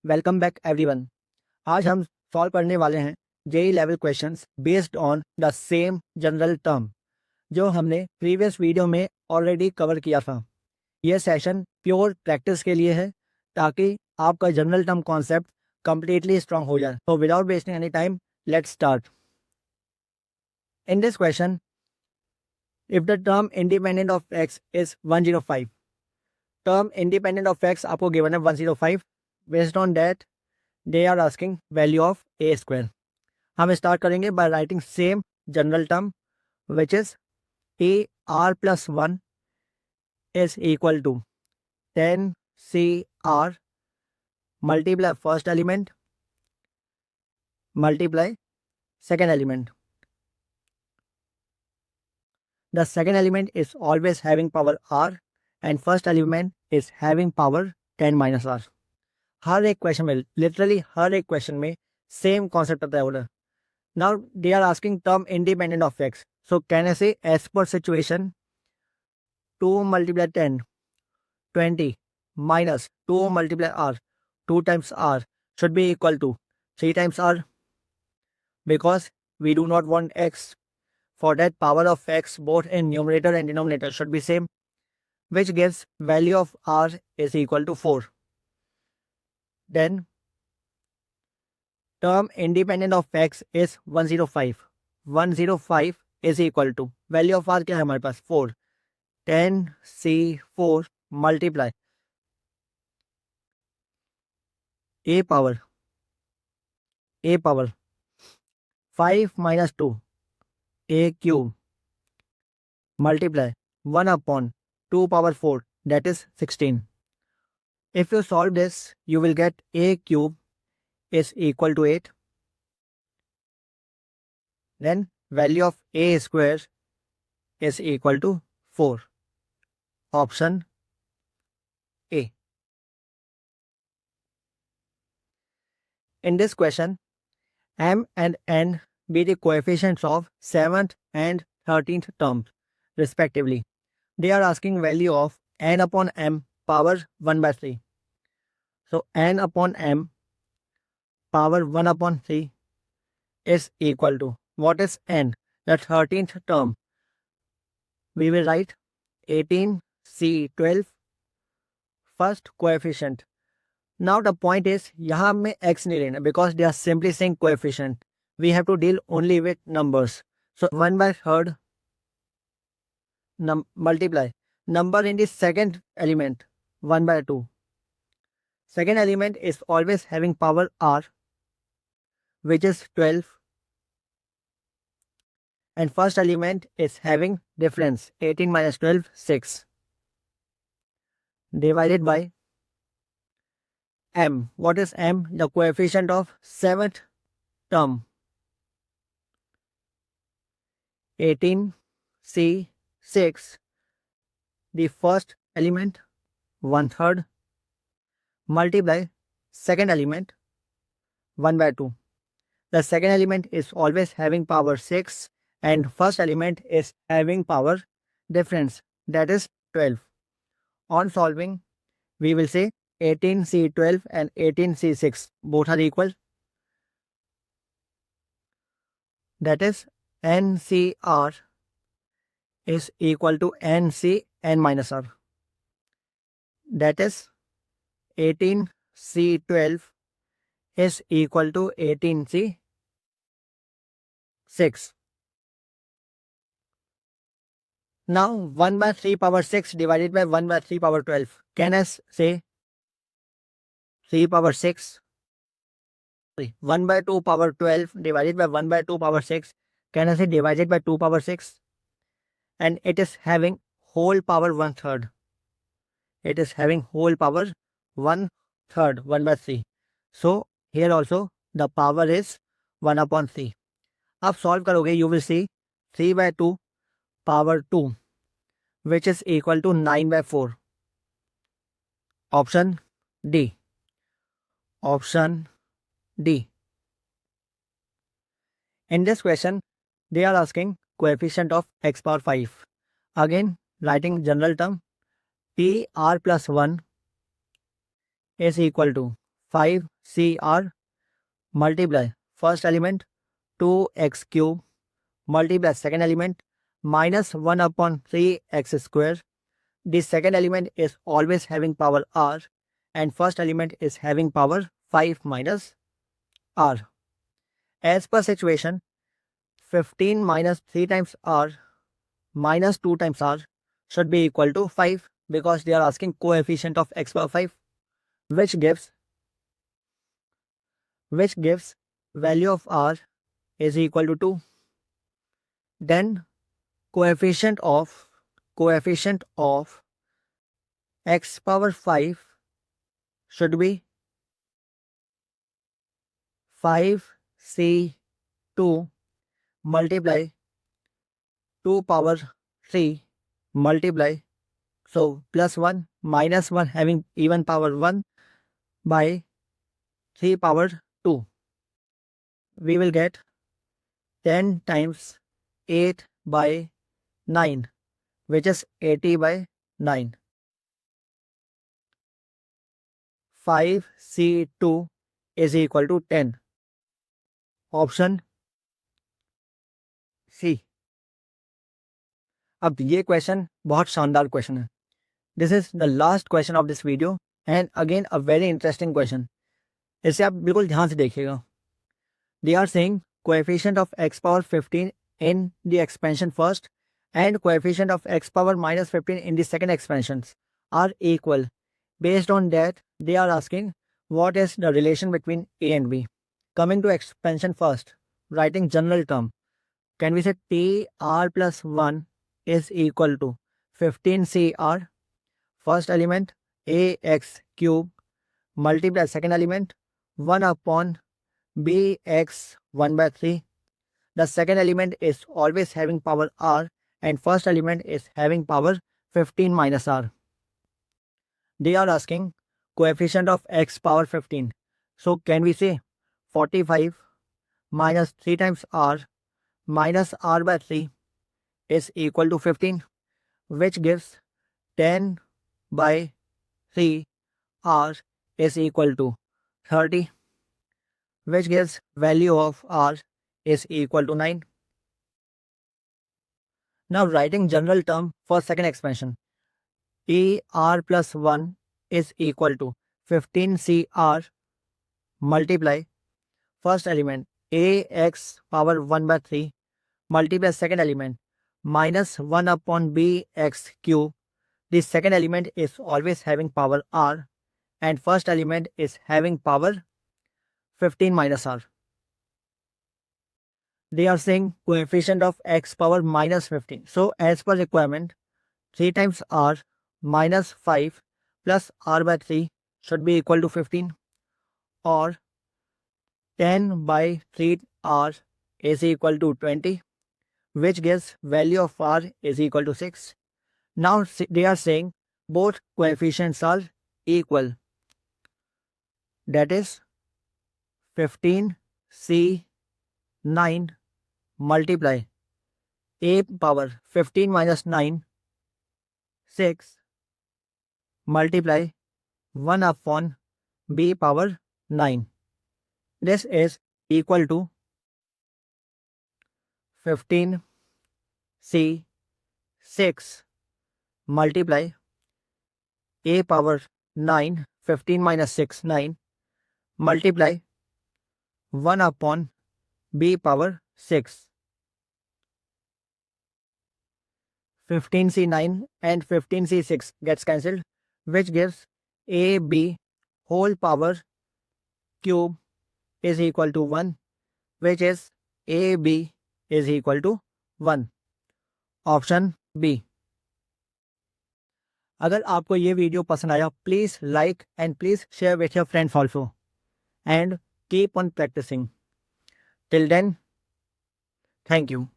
Welcome back everyone. आज हम solve करने वाले हैं JEE level questions based on the same general term जो हमने प्रीवियस वीडियो में ऑलरेडी कवर किया था। यह सेशन प्योर प्रैक्टिस के लिए है ताकि आपका general term concept completely strong हो जाए। तो without wasting any time let's start. In this question, if the term independent of x is 105, term independent of x आपको गिवन है 105। Based on that they are asking value of a square. हम start करेंगे by writing same general term which is a r plus 1 is equal to 10 C r multiply first element multiply second element. The second element is always having power r and first element is having power 10 minus r. हर एक question में, literally हर एक question में same concept आता है उधर। Now they are asking term independent of x, so can I say as per situation 2 multiply 10 20 minus 2 multiply r 2 times r should be equal to 3 times r, because we do not want x. For that, power of x both in numerator and denominator should be same, which gives value of r is equal to 4. Then term independent of x is 105. 105 is equal to value of r क्या है हमारे पास 4. 10 c4 multiply a power 5 minus 2 a cube multiply 1 upon 2 power 4, that is 16. If you solve this, you will get a cube is equal to 8. Then value of a square is equal to 4. Option A. In this question, m and n be the coefficients of 7th and 13th terms respectively. They are asking value of n upon m power 1 by 3. So n upon m power 1 upon 3 is equal to, what is n? The 13th term. We will write 18c12 first coefficient. Now the point is, यहाँ में x नहीं लेना because they are simply saying coefficient. We have to deal only with numbers. So 1 by 3rd multiply number in the second element 1 by 2. Second element is always having power r, which is 12, and first element is having difference 18 minus 12 6 divided by m. What is m? The coefficient of 7th term 18 c 6, the first element 1/3 multiply second element 1 by 2. The second element is always having power 6 and first element is having power difference, that is 12. On solving, we will say 18c12 and 18c6 both are equal, that is ncr is equal to nc n minus r, that is 18c12 is equal to 18c6. Now 1 by 3 power 6 divided by 1 by 3 power 12. Can I say 3 power 6? 1 by 2 power 12 divided by 1 by 2 power 6. Can I say divided by 2 power 6? And it is having whole power 1/3. It is having whole power 1/3, 1 by 3. So here also the power is 1 upon 3. अब solve करोगे, you will see 3 by 2 power 2, which is equal to 9 by 4. Option D. Option D. In this question, they are asking coefficient of x power 5. Again, writing general term, p r plus 1 is equal to 5 CR multiply first element 2x cube multiply second element minus 1 upon 3x square. The second element is always having power r and first element is having power 5 minus r. As per situation, 15 minus 3 times r minus 2 times r should be equal to 5 because they are asking coefficient of x power 5, which gives value of r is equal to 2. Then coefficient of x power 5 should be 5c2 multiply 2 power 3 multiply, so plus 1 minus 1 having even power 1 by 3 power 2. We will get 10 times 8 by 9, which is 80 by 9. 5c2 is equal to 10. Option C. अब ये question बहुत शानदार question है. This is the last question of this video and again a very interesting question. इसे आप बिल्कुल ध्यान से देखिएगा. They are saying coefficient of x power 15 in the expansion first and coefficient of x power minus 15 in the second expansions are equal. Based on that, they are asking what is the relation between A and B. Coming to expansion first, writing general term, can we say TR plus 1 is equal to 15CR, first element AX cube, multiply second element 1 upon BX 1 by 3. The second element is always having power R and first element is having power 15 minus r. They are asking coefficient of x power 15. So can we say 45 minus 3 times r minus r by 3 is equal to 15, which gives 10 by 3 r is equal to 30, which gives value of r is equal to 9. Now writing general term for second expansion, ER plus 1 is equal to 15CR multiply first element AX power 1 by 3 multiply second element minus 1 upon BX cube. The second element is always having power R and first element is having power 15 minus R. They are saying coefficient of x power minus 15. So as per requirement, 3 times r minus 5 plus r by 3 should be equal to 15, or 10 by 3r is equal to 20, which gives value of r is equal to 6. Now they are saying both coefficients are equal. That is 15c9 multiply a power 15 minus 9 6 multiply 1 upon b power 9. This is equal to 15 c 6 multiply a power 9 15 minus 6 9 multiply 1 upon b power 6. 15c9 and 15c6 gets cancelled, which gives ab whole power cube is equal to 1, which is ab is equal to 1. Option B. अगर आपको ये वीडियो पसंद आया, please like and please share with your friends also and keep on practising. Till then, thank you.